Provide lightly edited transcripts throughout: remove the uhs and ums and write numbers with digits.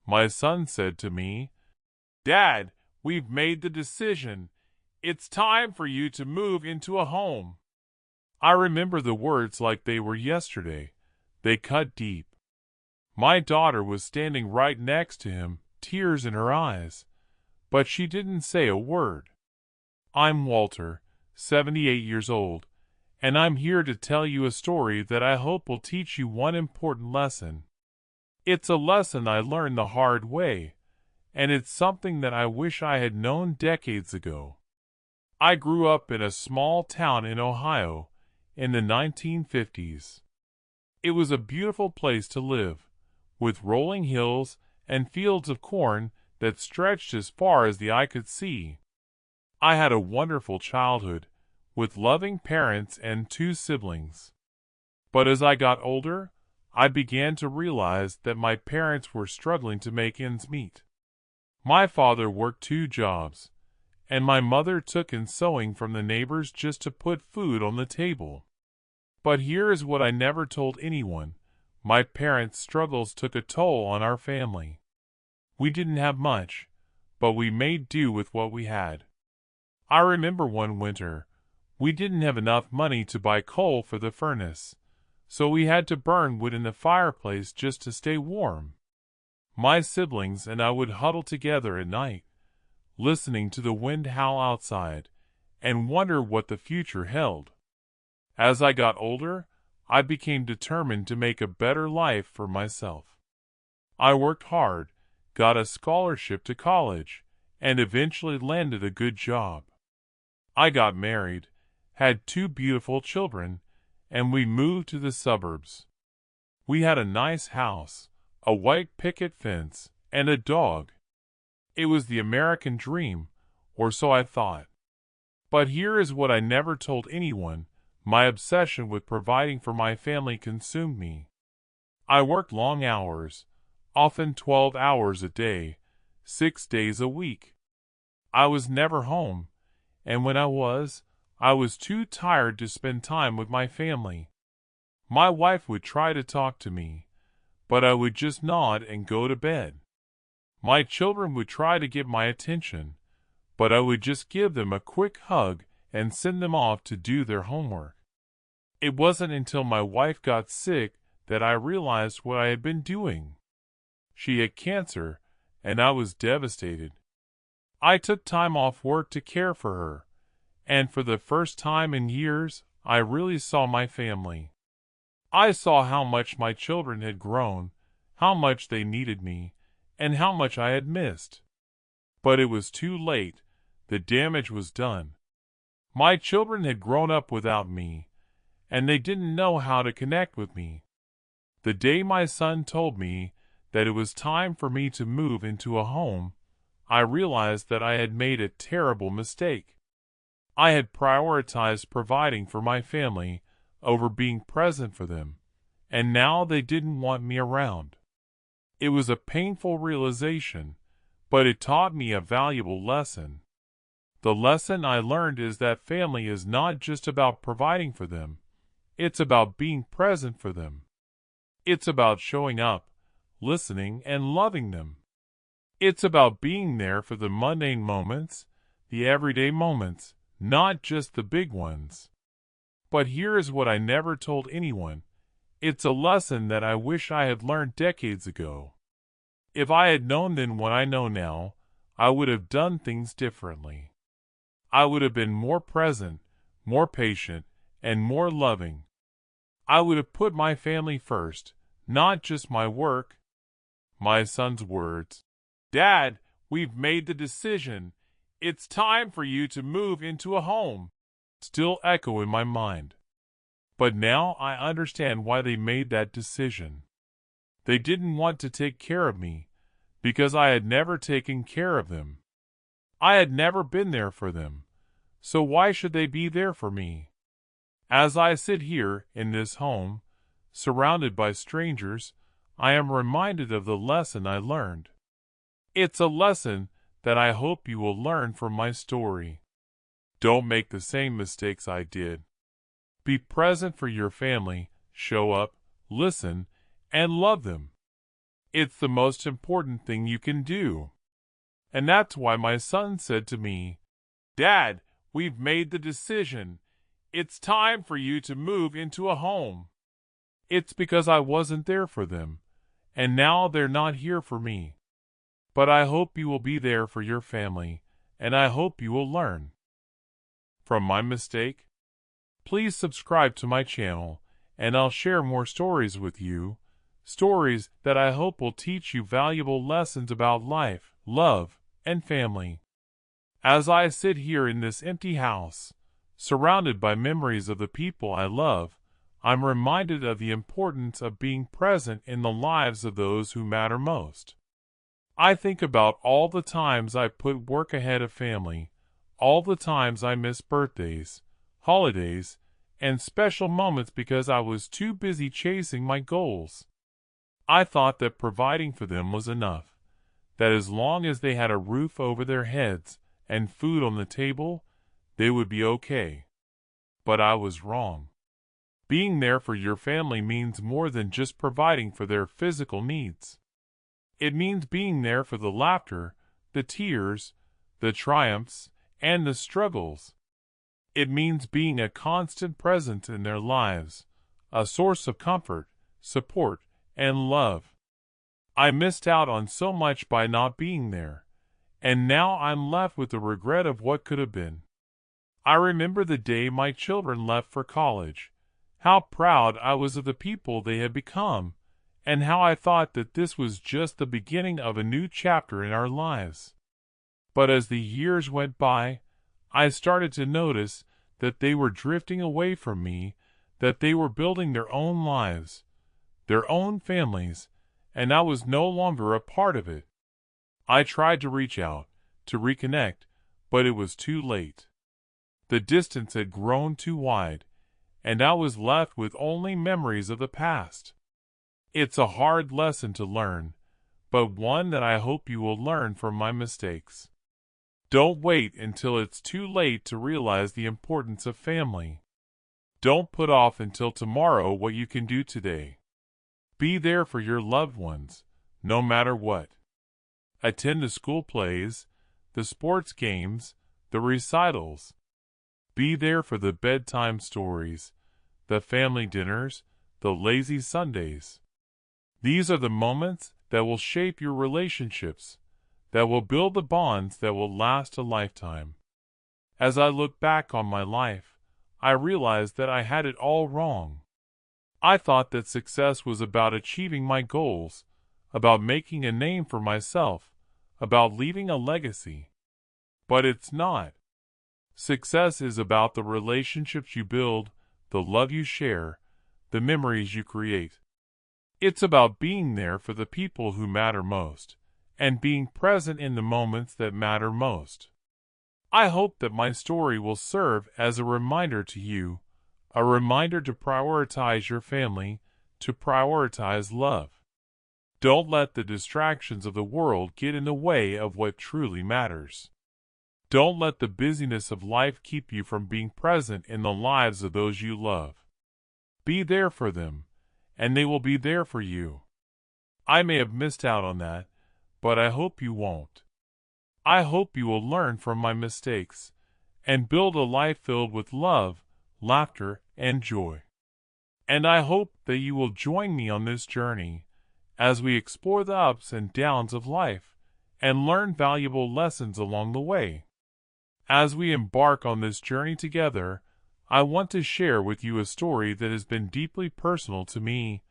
My son said to me, "Dad, we've made the decision. It's time for you to move into a home." I remember the words like they were yesterday. They cut deep. My daughter was standing right next to him, tears in her eyes, but she didn't say a word. I'm Walter, 78 years old, and I'm here to tell you a story that I hope will teach you one important lesson. It's a lesson I learned the hard way, and it's something that I wish I had known decades ago. I grew up in a small town in Ohio in the 1950s. It was a beautiful place to live, with rolling hills and fields of corn that stretched as far as the eye could see. I had a wonderful childhood, with loving parents and 2 siblings. But as I got older, I began to realize that my parents were struggling to make ends meet. My father worked 2 jobs, and my mother took in sewing from the neighbors just to put food on the table. But here is what I never told anyone. My parents' struggles took a toll on our family. We didn't have much, but we made do with what we had. I remember one winter, we didn't have enough money to buy coal for the furnace, so we had to burn wood in the fireplace just to stay warm. My siblings and I would huddle together at night, listening to the wind howl outside, and wonder what the future held. As I got older, I became determined to make a better life for myself. I worked hard, got a scholarship to college, and eventually landed a good job. I got married, had 2 beautiful children, and we moved to the suburbs. We had a nice house, a white picket fence, and a dog. It was the American dream, or so I thought. But here is what I never told anyone. My obsession with providing for my family consumed me. I worked long hours, often 12 hours a day, 6 days a week. I was never home, and when I was too tired to spend time with my family. My wife would try to talk to me, but I would just nod and go to bed. My children would try to get my attention, but I would just give them a quick hug and send them off to do their homework. It wasn't until my wife got sick that I realized what I had been doing. She had cancer, and I was devastated. I took time off work to care for her, and for the first time in years, I really saw my family. I saw how much my children had grown, how much they needed me, and how much I had missed. But it was too late. The damage was done. My children had grown up without me, and they didn't know how to connect with me. The day my son told me that it was time for me to move into a home, I realized that I had made a terrible mistake. I had prioritized providing for my family over being present for them, and now they didn't want me around. It was a painful realization, but it taught me a valuable lesson. The lesson I learned is that family is not just about providing for them. It's about being present for them. It's about showing up, listening, and loving them. It's about being there for the mundane moments, the everyday moments, not just the big ones. But here is what I never told anyone. It's a lesson that I wish I had learned decades ago. If I had known then what I know now, I would have done things differently. I would have been more present, more patient, and more loving. I would have put my family first, not just my work. My son's words, "Dad, we've made the decision. It's time for you to move into a home," still echo in my mind. But now I understand why they made that decision. They didn't want to take care of me, because I had never taken care of them. I had never been there for them, so why should they be there for me? As I sit here in this home, surrounded by strangers, I am reminded of the lesson I learned. It's a lesson that I hope you will learn from my story. Don't make the same mistakes I did. Be present for your family, show up, listen, and love them. It's the most important thing you can do. And that's why my son said to me, Dad, we've made the decision. It's time for you to move into a home. It's because I wasn't there for them, and now they're not here for me. But I hope you will be there for your family, and I hope you will learn from my mistake. Please subscribe to my channel, and I'll share more stories with you, stories that I hope will teach you valuable lessons about life, love, and family. As I sit here in this empty house, surrounded by memories of the people I love, I'm reminded of the importance of being present in the lives of those who matter most. I think about all the times I put work ahead of family, all the times I missed birthdays, holidays, and special moments because I was too busy chasing my goals. I thought that providing for them was enough, that as long as they had a roof over their heads and food on the table, they would be okay. But I was wrong. Being there for your family means more than just providing for their physical needs. It means being there for the laughter, the tears, the triumphs, and the struggles. It means being a constant presence in their lives, a source of comfort, support, and love. I missed out on so much by not being there, and now I'm left with the regret of what could have been. I remember the day my children left for college, how proud I was of the people they had become, and how I thought that this was just the beginning of a new chapter in our lives. But as the years went by, I started to notice that they were drifting away from me, that they were building their own lives, their own families, and I was no longer a part of it. I tried to reach out, to reconnect, but it was too late. The distance had grown too wide, and I was left with only memories of the past. It's a hard lesson to learn, but one that I hope you will learn from my mistakes. Don't wait until it's too late to realize the importance of family. Don't put off until tomorrow what you can do today. Be there for your loved ones, no matter what. Attend the school plays, the sports games, the recitals. Be there for the bedtime stories, the family dinners, the lazy Sundays. These are the moments that will shape your relationships, that will build the bonds that will last a lifetime. As I look back on my life, I realize that I had it all wrong. I thought that success was about achieving my goals, about making a name for myself, about leaving a legacy. But it's not. Success is about the relationships you build, the love you share, the memories you create. It's about being there for the people who matter most, and being present in the moments that matter most. I hope that my story will serve as a reminder to you, a reminder to prioritize your family, to prioritize love. Don't let the distractions of the world get in the way of what truly matters. Don't let the busyness of life keep you from being present in the lives of those you love. Be there for them, and they will be there for you. I may have missed out on that, but I hope you won't. I hope you will learn from my mistakes and build a life filled with love, laughter, and joy. And I hope that you will join me on this journey as we explore the ups and downs of life and learn valuable lessons along the way. As we embark on this journey together, I want to share with you a story that has been deeply personal to me,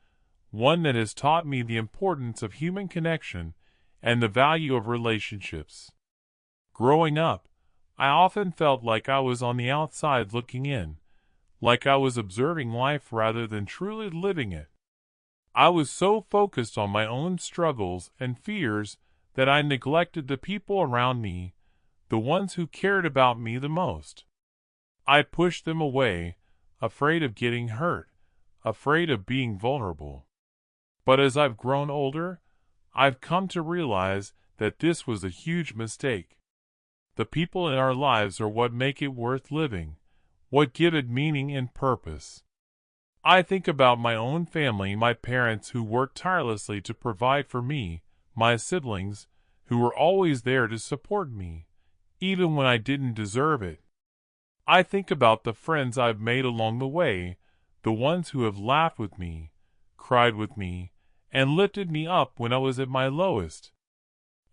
one that has taught me the importance of human connection and the value of relationships. Growing up, I often felt like I was on the outside looking in, like I was observing life rather than truly living it. I was so focused on my own struggles and fears that I neglected the people around me, the ones who cared about me the most. I pushed them away, afraid of getting hurt, afraid of being vulnerable. But as I've grown older, I've come to realize that this was a huge mistake. The people in our lives are what make it worth living, what give it meaning and purpose. I think about my own family, my parents who worked tirelessly to provide for me, my siblings who were always there to support me, even when I didn't deserve it. I think about the friends I've made along the way, the ones who have laughed with me, cried with me, and lifted me up when I was at my lowest.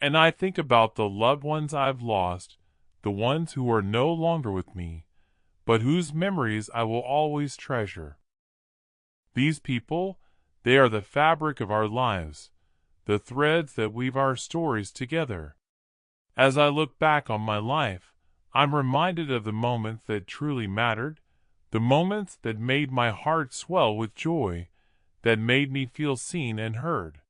And I think about the loved ones I've lost, the ones who are no longer with me, but whose memories I will always treasure. These people, they are the fabric of our lives, the threads that weave our stories together. As I look back on my life, I'm reminded of the moments that truly mattered, the moments that made my heart swell with joy, that made me feel seen and heard.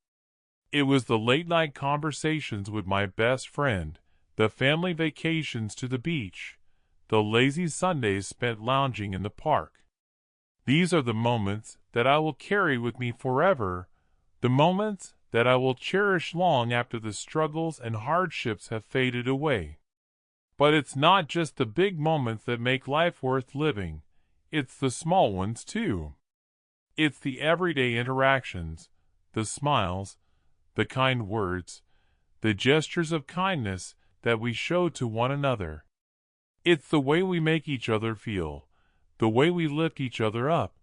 It was the late-night conversations with my best friend, the family vacations to the beach, the lazy Sundays spent lounging in the park. These are the moments that I will carry with me forever, the moments that I will cherish long after the struggles and hardships have faded away. But it's not just the big moments that make life worth living, it's the small ones too. It's the everyday interactions, the smiles, the kind words, the gestures of kindness that we show to one another. It's the way we make each other feel, the way we lift each other up,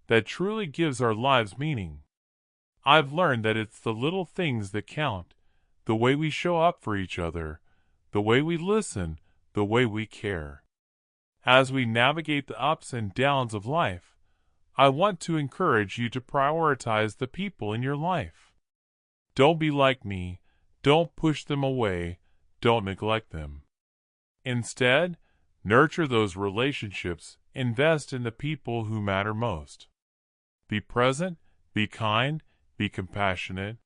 that truly gives our lives meaning. I've learned that it's the little things that count, the way we show up for each other, the way we listen, the way we care. As we navigate the ups and downs of life, I want to encourage you to prioritize the people in your life. Don't be like me, don't push them away, don't neglect them. Instead, nurture those relationships, invest in the people who matter most. Be present, be kind, be compassionate.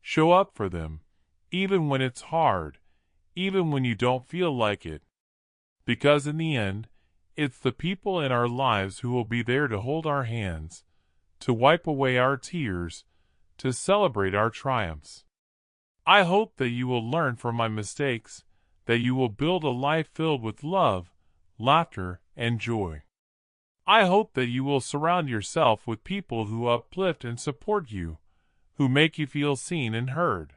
Show up for them, even when it's hard, even when you don't feel like it. Because in the end, it's the people in our lives who will be there to hold our hands, to wipe away our tears, to celebrate our triumphs. I hope that you will learn from my mistakes, that you will build a life filled with love, laughter, and joy. I hope that you will surround yourself with people who uplift and support you, who make you feel seen and heard.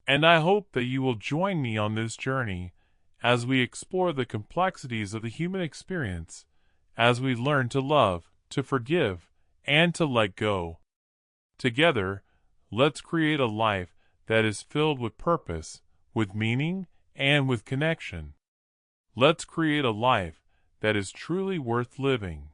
And I hope that you will join me on this journey as we explore the complexities of the human experience, as we learn to love, to forgive, and to let go. Together, let's create a life that is filled with purpose, with meaning, and with connection. Let's create a life that is truly worth living.